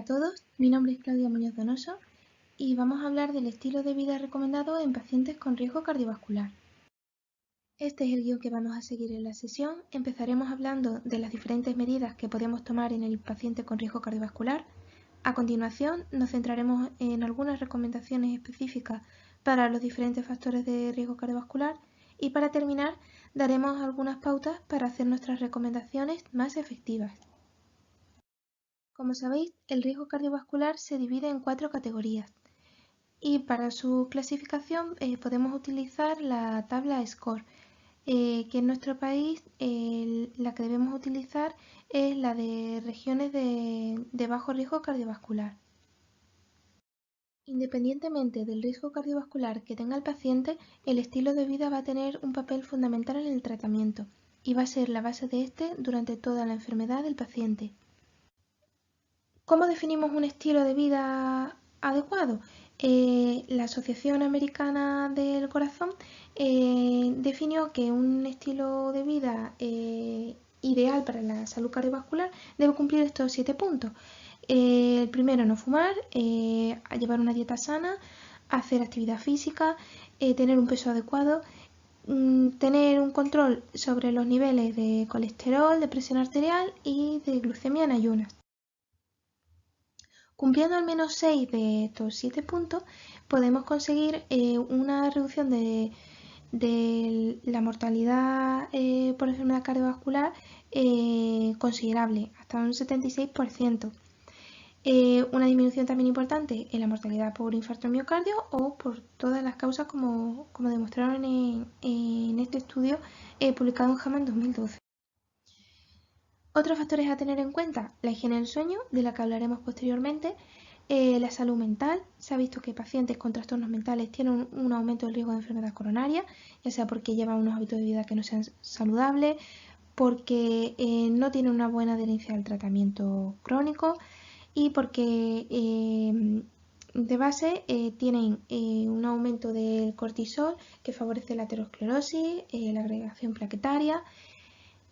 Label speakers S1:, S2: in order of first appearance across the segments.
S1: a todos, mi nombre es Claudia Muñoz Donoso y vamos a hablar del estilo de vida recomendado en pacientes con riesgo cardiovascular. Este es el guión que vamos a seguir en la sesión. Empezaremos hablando de las diferentes medidas que podemos tomar en el paciente con riesgo cardiovascular. A continuación, nos centraremos en algunas recomendaciones específicas para los diferentes factores de riesgo cardiovascular y para terminar, daremos algunas pautas para hacer nuestras recomendaciones más efectivas. Como sabéis, el riesgo cardiovascular se divide en 4 categorías y para su clasificación podemos utilizar la tabla SCORE, que en nuestro país la que debemos utilizar es la de regiones de bajo riesgo cardiovascular. Independientemente del riesgo cardiovascular que tenga el paciente, el estilo de vida va a tener un papel fundamental en el tratamiento y va a ser la base de este durante toda la enfermedad del paciente. ¿Cómo definimos un estilo de vida adecuado? La Asociación Americana del Corazón definió que un estilo de vida ideal para la salud cardiovascular debe cumplir estos 7 puntos. El primero, no fumar, llevar una dieta sana, hacer actividad física, tener un peso adecuado, tener un control sobre los niveles de colesterol, de presión arterial y de glucemia en ayunas. Cumpliendo al menos 6 de estos 7 puntos, podemos conseguir una reducción de la mortalidad por enfermedad cardiovascular considerable, hasta un 76%. Una disminución también importante en la mortalidad por infarto al miocardio o por todas las causas como demostraron en este estudio publicado en JAMA en 2012. Otros factores a tener en cuenta: la higiene del sueño, de la que hablaremos posteriormente, la salud mental. Se ha visto que pacientes con trastornos mentales tienen un aumento del riesgo de enfermedad coronaria, ya sea porque llevan unos hábitos de vida que no sean saludables, porque no tienen una buena adherencia al tratamiento crónico y porque de base tienen un aumento del cortisol que favorece la aterosclerosis, la agregación plaquetaria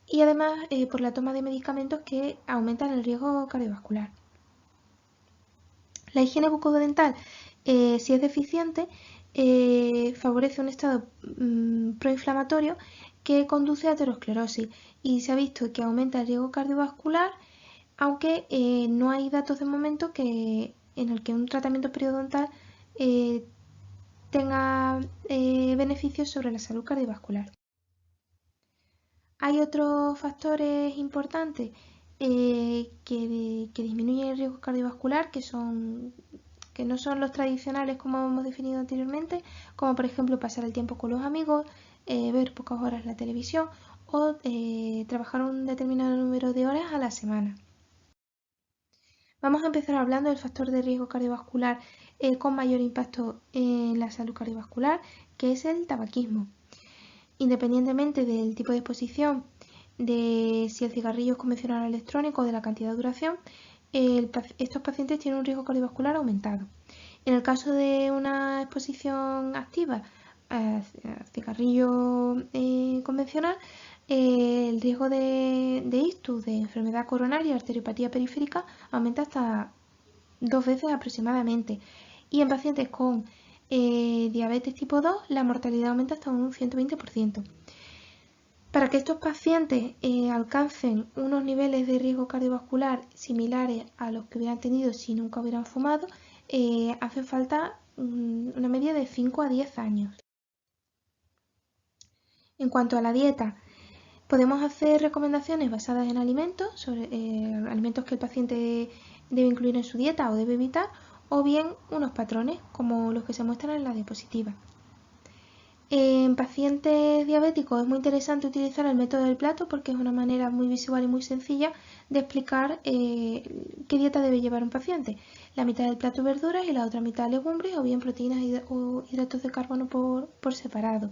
S1: y además por la toma de medicamentos que aumentan el riesgo cardiovascular. La higiene bucodental, si es deficiente, favorece un estado proinflamatorio que conduce a aterosclerosis y se ha visto que aumenta el riesgo cardiovascular, aunque no hay datos de momento en el que un tratamiento periodontal tenga beneficios sobre la salud cardiovascular. Hay otros factores importantes que disminuyen el riesgo cardiovascular que no son los tradicionales como hemos definido anteriormente, como por ejemplo pasar el tiempo con los amigos, ver pocas horas la televisión o trabajar un determinado número de horas a la semana. Vamos a empezar hablando del factor de riesgo cardiovascular con mayor impacto en la salud cardiovascular, que es el tabaquismo. Independientemente del tipo de exposición, de si el cigarrillo es convencional o electrónico o de la cantidad de duración, estos pacientes tienen un riesgo cardiovascular aumentado. En el caso de una exposición activa a cigarrillo convencional, el riesgo de ictus, de enfermedad coronaria, arteriopatía periférica, aumenta hasta 2 veces aproximadamente. Y en pacientes con diabetes tipo 2, la mortalidad aumenta hasta un 120%. Para que estos pacientes alcancen unos niveles de riesgo cardiovascular similares a los que hubieran tenido si nunca hubieran fumado, hace falta una media de 5 a 10 años. En cuanto a la dieta, podemos hacer recomendaciones basadas en alimentos, sobre alimentos que el paciente debe incluir en su dieta o debe evitar, o bien unos patrones como los que se muestran en la diapositiva. En pacientes diabéticos es muy interesante utilizar el método del plato porque es una manera muy visual y muy sencilla de explicar qué dieta debe llevar un paciente. La mitad del plato verduras y la otra mitad legumbres o bien proteínas o hidratos de carbono por separado.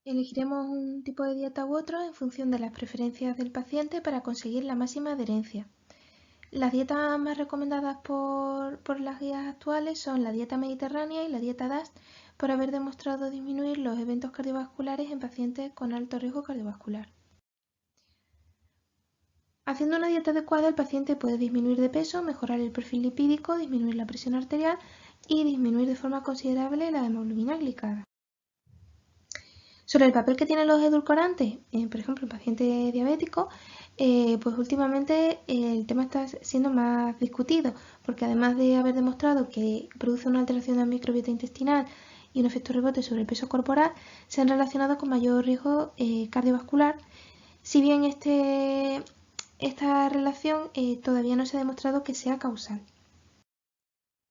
S1: Elegiremos un tipo de dieta u otro en función de las preferencias del paciente para conseguir la máxima adherencia. Las dietas más recomendadas por las guías actuales son la dieta mediterránea y la dieta DAST, por haber demostrado disminuir los eventos cardiovasculares en pacientes con alto riesgo cardiovascular. Haciendo una dieta adecuada, el paciente puede disminuir de peso, mejorar el perfil lipídico, disminuir la presión arterial y disminuir de forma considerable la hemoglobina glicada. Sobre el papel que tienen los edulcorantes, por ejemplo, en pacientes diabéticos, pues últimamente el tema está siendo más discutido, porque además de haber demostrado que produce una alteración de la microbiota intestinal y un efecto rebote sobre el peso corporal, se han relacionado con mayor riesgo cardiovascular, si bien esta relación todavía no se ha demostrado que sea causal.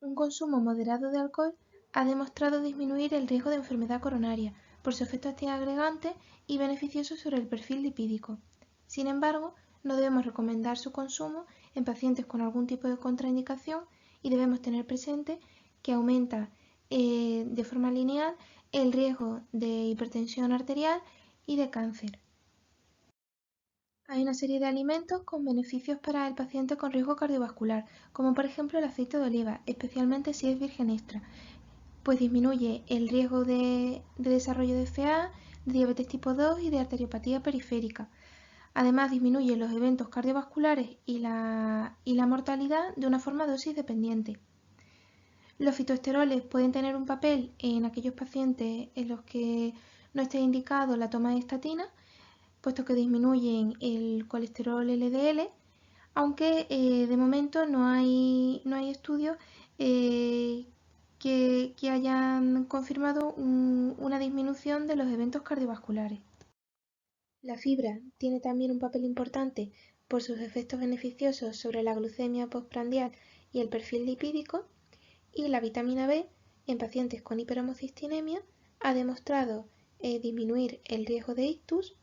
S1: Un consumo moderado de alcohol ha demostrado disminuir el riesgo de enfermedad coronaria por su efecto antiagregante y beneficioso sobre el perfil lipídico. Sin embargo, no debemos recomendar su consumo en pacientes con algún tipo de contraindicación y debemos tener presente que aumenta de forma lineal el riesgo de hipertensión arterial y de cáncer. Hay una serie de alimentos con beneficios para el paciente con riesgo cardiovascular, como por ejemplo el aceite de oliva, especialmente si es virgen extra, pues disminuye el riesgo de desarrollo de FA, de diabetes tipo 2 y de arteriopatía periférica. Además, disminuye los eventos cardiovasculares y la mortalidad de una forma dosis dependiente. Los fitoesteroles pueden tener un papel en aquellos pacientes en los que no esté indicado la toma de estatina, puesto que disminuyen el colesterol LDL, aunque de momento no hay estudios que hayan confirmado una disminución de los eventos cardiovasculares. La fibra tiene también un papel importante por sus efectos beneficiosos sobre la glucemia postprandial y el perfil lipídico, y la vitamina B en pacientes con hiperhomocistinemia ha demostrado disminuir el riesgo de ictus,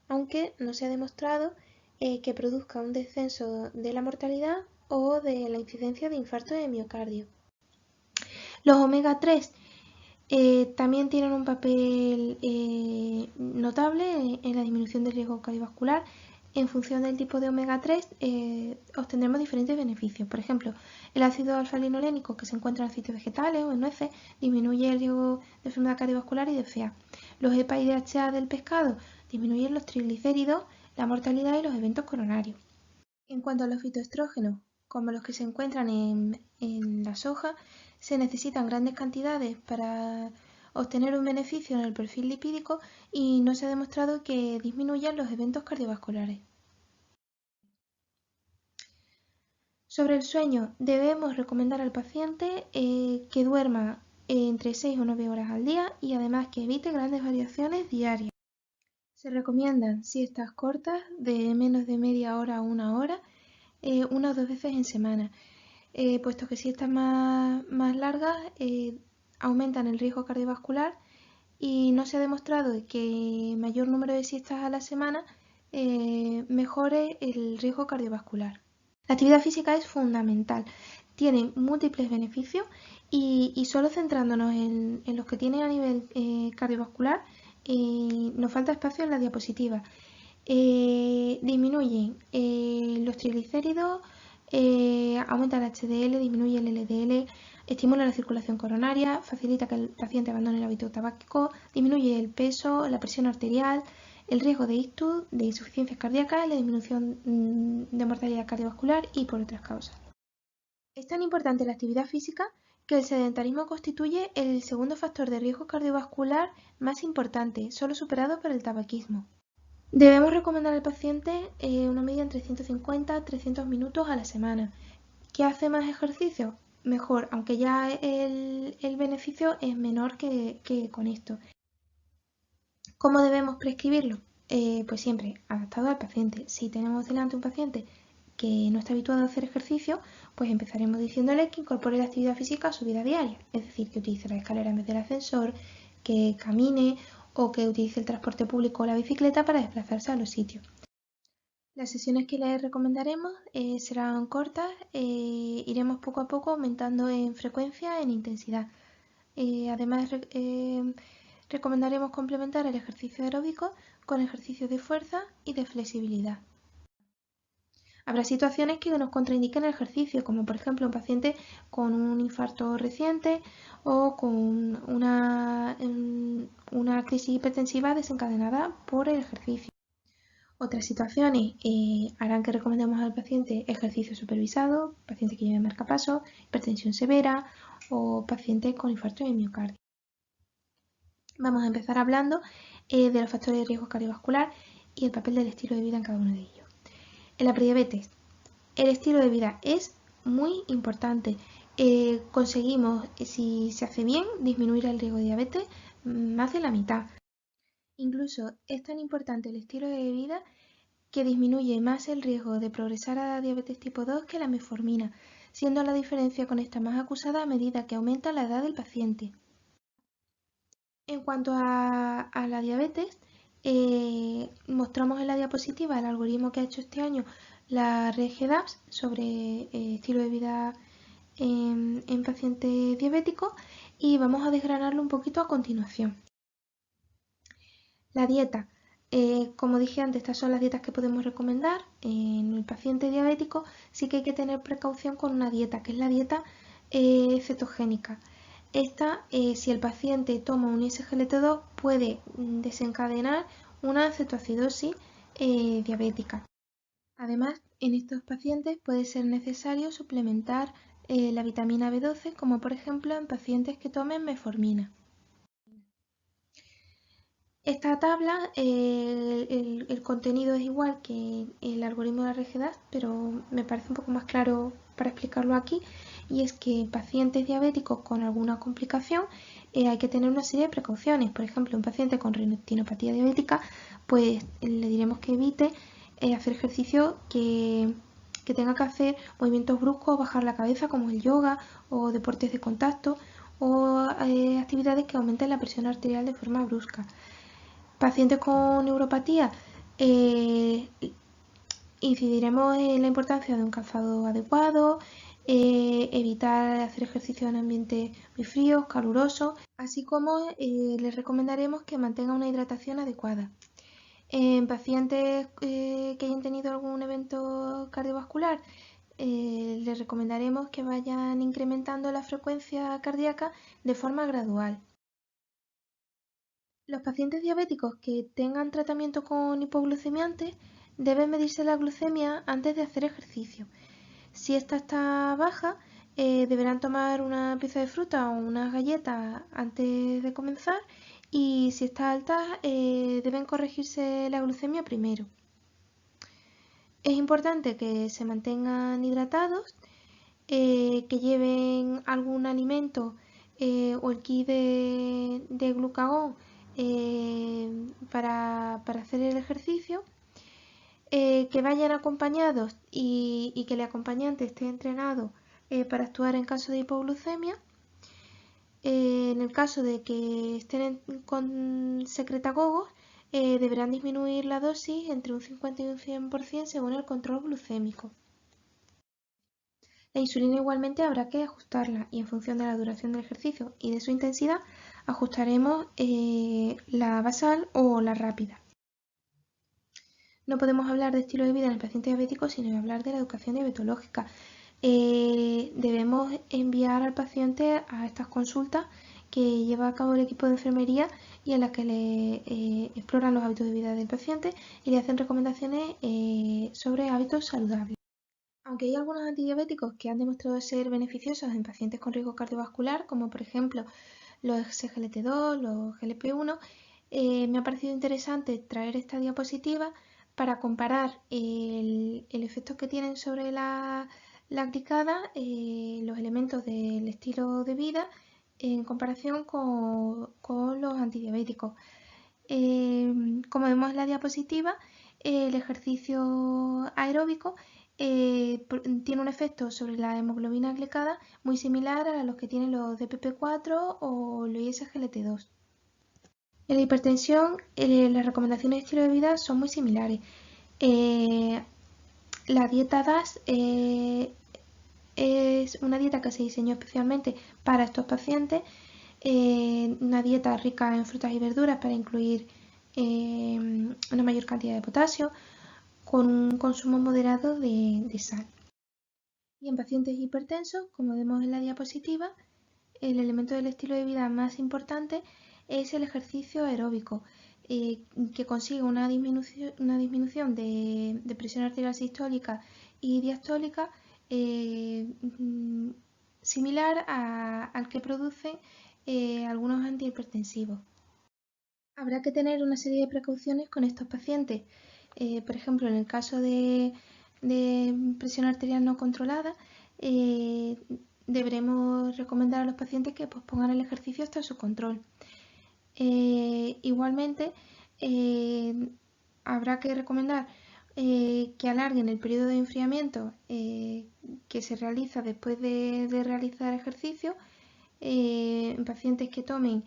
S1: aunque no se ha demostrado que produzca un descenso de la mortalidad o de la incidencia de infarto de miocardio. Los omega 3 también tienen un papel notable en la disminución del riesgo cardiovascular. En función del tipo de omega 3 obtendremos diferentes beneficios. Por ejemplo, el ácido alfa-linolénico que se encuentra en aceites vegetales o en nueces disminuye el riesgo de enfermedad cardiovascular y de FA. Los EPA y DHA del pescado disminuyen los triglicéridos, la mortalidad y los eventos coronarios. En cuanto a los fitoestrógenos, como los que se encuentran en la soja, se necesitan grandes cantidades para obtener un beneficio en el perfil lipídico y no se ha demostrado que disminuyan los eventos cardiovasculares. Sobre el sueño, debemos recomendar al paciente que duerma entre 6 o 9 horas al día y además que evite grandes variaciones diarias. Se recomiendan siestas cortas de menos de media hora a una hora, una o dos veces en semana, puesto que siestas más largas aumentan el riesgo cardiovascular y no se ha demostrado que mayor número de siestas a la semana mejore el riesgo cardiovascular. La actividad física es fundamental, tiene múltiples beneficios y solo centrándonos en los que tiene a nivel cardiovascular nos falta espacio en la diapositiva. Disminuyen los triglicéridos, aumenta el HDL, disminuye el LDL, estimula la circulación coronaria, facilita que el paciente abandone el hábito tabáquico, disminuye el peso, la presión arterial, el riesgo de ictus, de insuficiencias cardíacas, la disminución de mortalidad cardiovascular y por otras causas. Es tan importante la actividad física que el sedentarismo constituye el segundo factor de riesgo cardiovascular más importante, solo superado por el tabaquismo. Debemos recomendar al paciente una media entre 150 a 300 minutos a la semana. ¿Qué hace más ejercicio? Mejor, aunque ya el beneficio es menor que con esto. ¿Cómo debemos prescribirlo? Pues siempre adaptado al paciente. Si tenemos delante un paciente que no está habituado a hacer ejercicio, pues empezaremos diciéndole que incorpore la actividad física a su vida diaria, es decir, que utilice la escalera en vez del ascensor, que camine o que utilice el transporte público o la bicicleta para desplazarse a los sitios. Las sesiones que les recomendaremos serán cortas, iremos poco a poco aumentando en frecuencia, en intensidad. Además, recomendaremos complementar el ejercicio aeróbico con ejercicios de fuerza y de flexibilidad. Habrá situaciones que nos contraindiquen el ejercicio, como por ejemplo un paciente con un infarto reciente o con una crisis hipertensiva desencadenada por el ejercicio. Otras situaciones harán que recomendemos al paciente ejercicio supervisado, pacientes que lleven marcapasos, hipertensión severa o pacientes con infarto de miocardio. Vamos a empezar hablando de los factores de riesgo cardiovascular y el papel del estilo de vida en cada uno de ellos. En la prediabetes, el estilo de vida es muy importante. Conseguimos, si se hace bien, disminuir el riesgo de diabetes más de la mitad. Incluso es tan importante el estilo de vida que disminuye más el riesgo de progresar a diabetes tipo 2 que la metformina, siendo la diferencia con esta más acusada a medida que aumenta la edad del paciente. En cuanto a la diabetes, mostramos en la diapositiva el algoritmo que ha hecho este año la red GEDAPS sobre estilo de vida en pacientes diabéticos y vamos a desgranarlo un poquito a continuación. La dieta. Como dije antes, estas son las dietas que podemos recomendar. En el paciente diabético sí que hay que tener precaución con una dieta, que es la dieta cetogénica. Esta, si el paciente toma un SGLT2, puede desencadenar una cetoacidosis diabética. Además, en estos pacientes puede ser necesario suplementar la vitamina B12, como por ejemplo en pacientes que tomen metformina. Esta tabla, el contenido es igual que el algoritmo de la RGDAS, pero me parece un poco más claro para explicarlo aquí, y es que en pacientes diabéticos con alguna complicación hay que tener una serie de precauciones. Por ejemplo, un paciente con retinopatía diabética, pues le diremos que evite hacer ejercicio que tenga que hacer movimientos bruscos, bajar la cabeza como el yoga o deportes de contacto o actividades que aumenten la presión arterial de forma brusca. Pacientes con neuropatía, incidiremos en la importancia de un calzado adecuado, evitar hacer ejercicio en ambientes muy fríos, calurosos, así como les recomendaremos que mantengan una hidratación adecuada. En pacientes que hayan tenido algún evento cardiovascular, les recomendaremos que vayan incrementando la frecuencia cardíaca de forma gradual. Los pacientes diabéticos que tengan tratamiento con hipoglucemiantes deben medirse la glucemia antes de hacer ejercicio. Si esta está baja, deberán tomar una pieza de fruta o unas galletas antes de comenzar, y si está alta, deben corregirse la glucemia primero. Es importante que se mantengan hidratados, que lleven algún alimento o el kit de glucagón para hacer el ejercicio, que vayan acompañados y que el acompañante esté entrenado para actuar en caso de hipoglucemia. En el caso de que estén con secretagogos, deberán disminuir la dosis entre un 50 y un 100% según el control glucémico. La insulina igualmente habrá que ajustarla y en función de la duración del ejercicio y de su intensidad ajustaremos la basal o la rápida. No podemos hablar de estilo de vida en el paciente diabético sin hablar de la educación diabetológica. Debemos enviar al paciente a estas consultas que lleva a cabo el equipo de enfermería y en las que le exploran los hábitos de vida del paciente y le hacen recomendaciones sobre hábitos saludables. Aunque hay algunos antidiabéticos que han demostrado ser beneficiosos en pacientes con riesgo cardiovascular, como por ejemplo los SGLT2, los GLP-1, me ha parecido interesante traer esta diapositiva para comparar el efecto que tienen sobre la glicada, los elementos del estilo de vida, en comparación con los antidiabéticos. Como vemos en la diapositiva, el ejercicio aeróbico tiene un efecto sobre la hemoglobina glicada muy similar a los que tienen los DPP-4 o los ISGLT2. En la hipertensión, las recomendaciones de estilo de vida son muy similares. La dieta DAS es una dieta que se diseñó especialmente para estos pacientes, una dieta rica en frutas y verduras para incluir una mayor cantidad de potasio, con un consumo moderado de sal. Y en pacientes hipertensos, como vemos en la diapositiva, el elemento del estilo de vida más importante es el ejercicio aeróbico, que consigue una disminución de presión arterial sistólica y diastólica similar al que producen algunos antihipertensivos. Habrá que tener una serie de precauciones con estos pacientes. Por ejemplo, en el caso de presión arterial no controlada, deberemos recomendar a los pacientes que pospongan el ejercicio hasta su control. Igualmente, habrá que recomendar que alarguen el periodo de enfriamiento que se realiza después de realizar ejercicio en pacientes que tomen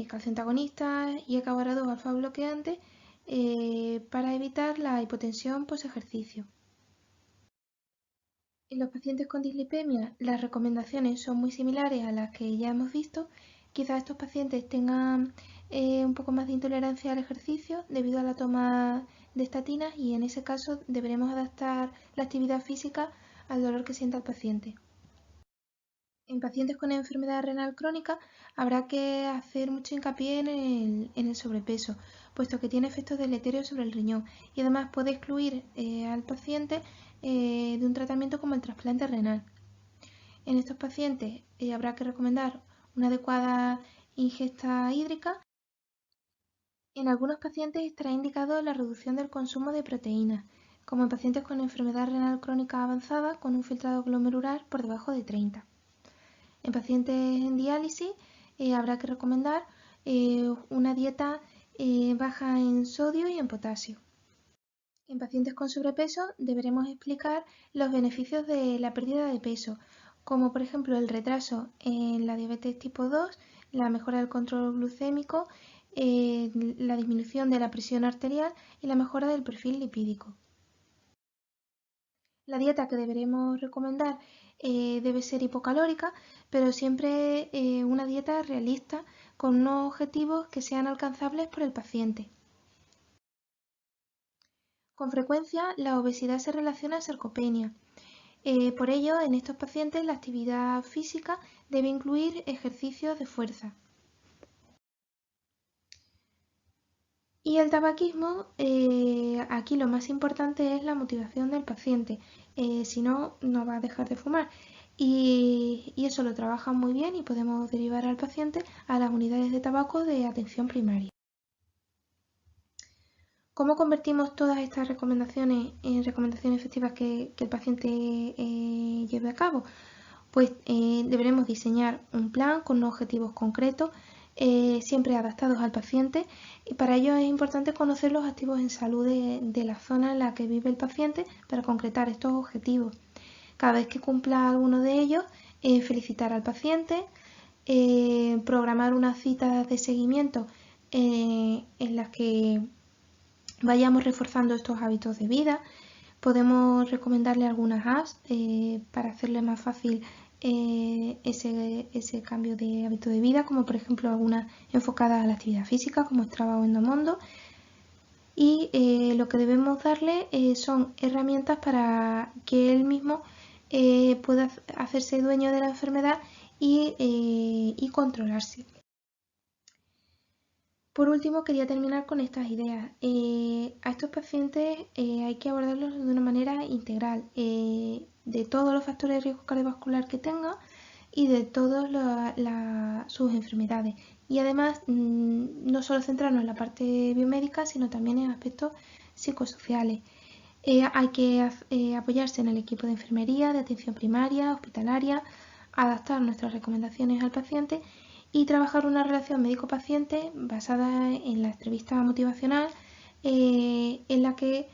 S1: calcio antagonista y ECA-2 alfa bloqueante para evitar la hipotensión post-ejercicio. En los pacientes con dislipemia, las recomendaciones son muy similares a las que ya hemos visto. Quizás estos pacientes tengan un poco más de intolerancia al ejercicio debido a la toma de estatinas y en ese caso deberemos adaptar la actividad física al dolor que sienta el paciente. En pacientes con enfermedad renal crónica habrá que hacer mucho hincapié en el sobrepeso, puesto que tiene efectos deleterios sobre el riñón y además puede excluir al paciente de un tratamiento como el trasplante renal. En estos pacientes habrá que recomendar una adecuada ingesta hídrica. En algunos pacientes estará indicado la reducción del consumo de proteínas, como en pacientes con enfermedad renal crónica avanzada con un filtrado glomerular por debajo de 30. En pacientes en diálisis habrá que recomendar una dieta baja en sodio y en potasio. En pacientes con sobrepeso deberemos explicar los beneficios de la pérdida de peso, como por ejemplo el retraso en la diabetes tipo 2, la mejora del control glucémico, la disminución de la presión arterial y la mejora del perfil lipídico. La dieta que deberemos recomendar debe ser hipocalórica, pero siempre una dieta realista con unos objetivos que sean alcanzables por el paciente. Con frecuencia, la obesidad se relaciona a sarcopenia. Por ello, en estos pacientes la actividad física debe incluir ejercicios de fuerza. Y el tabaquismo, aquí lo más importante es la motivación del paciente, si no, no va a dejar de fumar. Y eso lo trabajan muy bien y podemos derivar al paciente a las unidades de tabaco de atención primaria. ¿Cómo convertimos todas estas recomendaciones en recomendaciones efectivas que el paciente lleve a cabo? Pues deberemos diseñar un plan con unos objetivos concretos, siempre adaptados al paciente, y para ello es importante conocer los activos en salud de la zona en la que vive el paciente para concretar estos objetivos. Cada vez que cumpla alguno de ellos, felicitar al paciente, programar unas citas de seguimiento en las que vayamos reforzando estos hábitos de vida. Podemos recomendarle algunas apps para hacerle más fácil ese cambio de hábito de vida, como por ejemplo algunas enfocadas a la actividad física, como Strava o Endomondo. Y lo que debemos darle son herramientas para que él mismo pueda hacerse dueño de la enfermedad y controlarse. Por último, quería terminar con estas ideas. A estos pacientes hay que abordarlos de una manera integral, de todos los factores de riesgo cardiovascular que tengan y de todas sus enfermedades. Y además, no solo centrarnos en la parte biomédica, sino también en aspectos psicosociales. Hay que apoyarse en el equipo de enfermería, de atención primaria, hospitalaria, adaptar nuestras recomendaciones al paciente y trabajar una relación médico-paciente basada en la entrevista motivacional, en la que,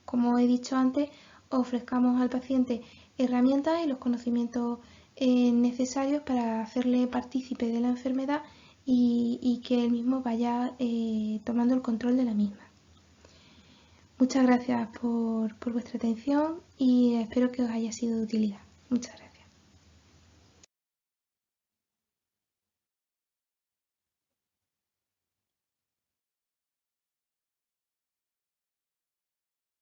S1: como he dicho antes, ofrezcamos al paciente herramientas y los conocimientos necesarios para hacerle partícipe de la enfermedad y que él mismo vaya tomando el control de la misma. Muchas gracias por vuestra atención y espero que os haya sido de utilidad. Muchas gracias.